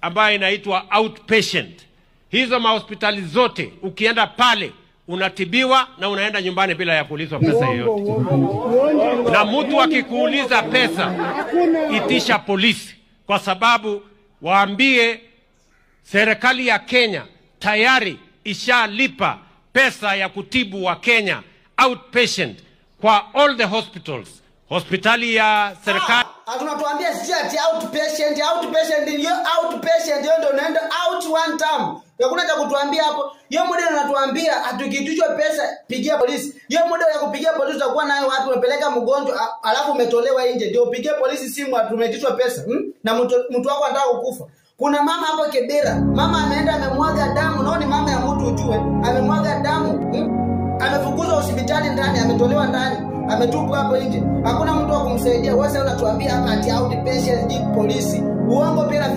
ambayo inaitwa outpatient. Hizo mahospitali zote ukienda pale unatibiwa na unaenda nyumbani bila ya kuulizwa pesa yoyote. Na mtu akikuuliza pesa, itisha polisi, kwa sababu waambie serikali ya Kenya tayari ishalipa pesa ya kutibu wa Kenya outpatient kwa all the hospitals. Hospitali ya serikali tunatuambia sisi ati outpatient ndio unaenda out one time. Hakuna cha kutuambia hapo. Hiyo muda anatuambia atukitishwe pesa pigia polisi. Hiyo muda ya kupigia polisi utakuwa nayo watu umepeleka mgonjwa alafu umetolewa nje ndio upigie polisi simu atumetishwa pesa. Na mtu wako anataka kukufa. Kuna mama hapo Kibera. Mama ameenda amemwaga damu. Naoni mama ya mtu ujue. Amemwaga damu. Amefukuzwa hospitali ndani, ametolewa ndani, ametupwa hapo nje. Hakuna mtu wa kumsaidia. Wewe unatuambia hapa ati outpatient polisi. Uongo bila